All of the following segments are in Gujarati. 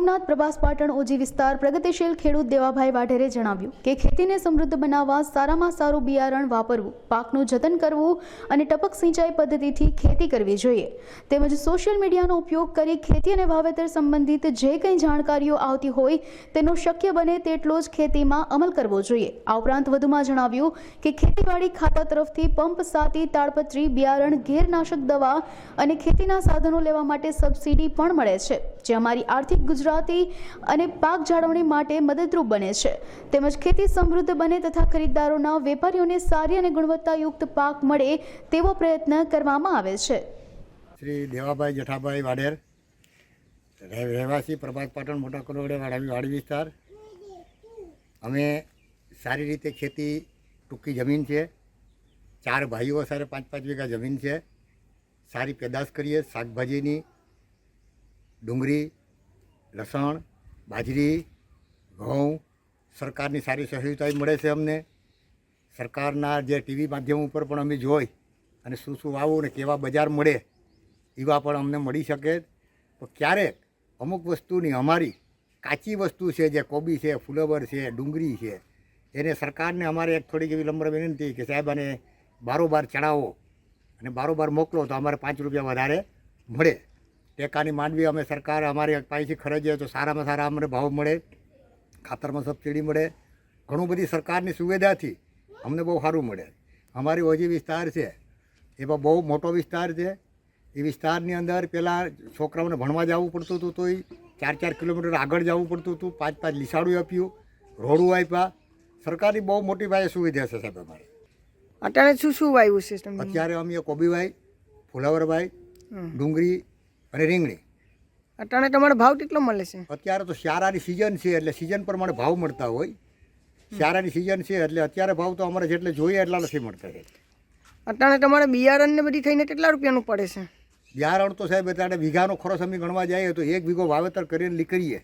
સોમનાથ પ્રભાસ પાટણ ઓજી વિસ્તાર પ્રગતિશીલ ખેડૂત દેવાભાઈ વાઢેરે જણાવ્યું કે ખેતીને સમૃદ્ધ બનાવવા સારામાં સારું બિયારણ વાપરવું, પાકનું જતન કરવું અને ટપક સિંચાઈ પદ્ધતિથી ખેતી કરવી જોઈએ. તેમજ સોશિયલ મીડિયાનો ઉપયોગ કરી ખેતી અને વાવેતર સંબંધિત જે કંઈ જાણકારીઓ આવતી હોય તેનો શક્ય બને તેટલો જ ખેતીમાં અમલ કરવો જોઈએ. આ ઉપરાંત વધુમાં જણાવ્યું કે ખેતીવાડી ખાતા તરફથી પંપ, સાતી, તાડપત્રી, બિયારણ, ઘેરનાશક દવા અને ખેતીના સાધનો લેવા માટે સબસિડી પણ મળે છે, જે અમારી આર્થિક ગુજરાતી અને પાક જાળવણી માટે મદદરૂપ બને છે. તેમજ ખેતી સમૃદ્ધ બને તથા ખરીદદારોના વેપારીઓને સારી અને ગુણવત્તાયુક્ત પાક મળે તેવો પ્રયત્ન કરવામાં આવે છે. શ્રી દેવાભાઈ જેઠાભાઈ વાઢેર, રહેવાસી પ્રભાસ પાટણ મોટા કરોડે વાડી વિસ્તાર. અમે સારી રીતે ખેતી, ટૂંકી જમીન છે, 4 ભાઈઓ સાથે 5-5 વીઘા જમીન છે. સારી પેદાશ કરીએ, શાકભાજીની, ડુંગળી, લસણ, બાજરી, ઘઉં. સરકારની સારી સહાયતા મળે છે અમને. સરકારના જે ટીવી માધ્યમ ઉપર પણ અમે જોઈ અને શું વાવવું ને કેવા બજાર મળે એવા પણ અમને મળી શકે. તો ક્યારેક અમુક વસ્તુની અમારી કાચી વસ્તુ છે, જે કોબી છે, ફુલવર છે, ડુંગળી છે, એને સરકારને અમારે એક થોડીક એવી નમ્ર વિનંતી કે સાહેબ આને બારોબાર ચડાવો અને બારોબાર મોકલો તો અમારે 5 રૂપિયા વધારે મળે. ટેકાની માંડવી અમે સરકાર અમારી પાસેથી ખરીદીએ તો સારામાં સારા અમને ભાવ મળે, ખાતરમાં સબસિડી મળે. ઘણું બધી સરકારની સુવિધાથી અમને બહુ સારું મળે. અમારી ઓજી વિસ્તાર છે એમાં બહુ મોટો વિસ્તાર છે. એ વિસ્તારની અંદર પહેલાં છોકરાઓને ભણવા જવું પડતું હતું, તોય 4-4 કિલોમીટર આગળ જવું પડતું હતું. 5-5 લીસાડું આપ્યું, રોડું આપ્યા. સરકારની બહુ મોટી પાયે સુવિધા છે સાહેબ અમારે. અત્યારે શું વાવ્યું છે? અત્યારે અમે કોબી વાય, ફુલાવર વાય, ડુંગળી અને રીંગણી. અત્યારે તમારો ભાવ કેટલો મળે છે? અત્યારે તો શિયાળાની સિઝન છે એટલે સિઝન પ્રમાણે ભાવ મળતા હોય. શિયાળાની સિઝન છે એટલે અત્યારે ભાવ તો અમારે જેટલે જોઈએ એટલા નથી મળતા. અત્યારે તમારે બિયારણ ને બધી થઈને કેટલા રૂપિયાનું પડે છે? બિયારણ તો સાહેબ અત્યારે વીઘાનો ખર્ચ અમે ગણવા જઈએ તો 1 વીઘો વાવેતર કરીને નીકળીએ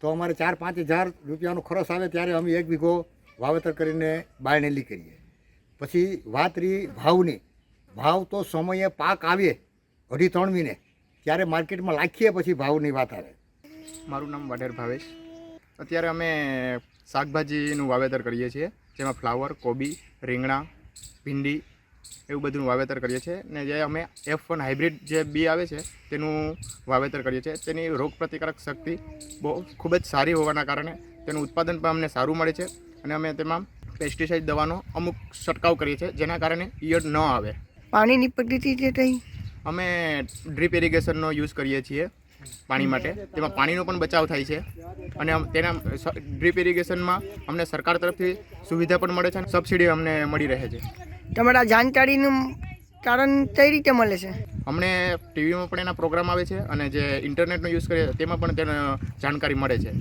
તો અમારે 4-5 હજાર રૂપિયાનો ખર્ચ આવે. ત્યારે અમે 1 વીઘો વાવેતર કરીને બાયણે નીકળીએ. પછી વાત રહી ભાવની. ભાવ તો સમયે પાક આવે 2.5-3 મહિને ત્યારે માર્કેટમાં રાખીએ પછી ભાવની વાત આવે. મારું નામ વાઢેર ભાવેશ. અત્યારે અમે શાકભાજીનું વાવેતર કરીએ છીએ, જેમાં ફ્લાવર, કોબી, રીંગણા, ભીંડી એવું બધું વાવેતર કરીએ છીએ. ને જે અમે F1 હાઇબ્રિડ જે બી આવે છે તેનું વાવેતર કરીએ છીએ. તેની રોગ પ્રતિકારક શક્તિ ખૂબ જ સારી હોવાના કારણે તેનું ઉત્પાદન પણ અમને સારું મળે છે. અને અમે તેમાં પેસ્ટિસાઇડ દવાનો અમુક છંટકાવ કરીએ છીએ, જેના કારણે ઈયળ ન આવે. પાણીની પદ્ધતિ જે થઈ અમે ડ્રીપ ઇરિગેશનનો યુઝ કરીએ છીએ પાણી માટે. તેમાં પાણીનો પણ બચાવ થાય છે અને તેના ડ્રીપ ઇરિગેશનમાં અમને સરકાર તરફથી સુવિધા પણ મળે છે અને સબસિડી અમને મળી રહે છે. તમારા જાણકારીનું કારણ કઈ રીતે મળે છે? અમને ટીવીમાં પણ એના પ્રોગ્રામ આવે છે અને જે ઇન્ટરનેટનો યુઝ કરીએ તેમાં પણ તેને જાણકારી મળે છે.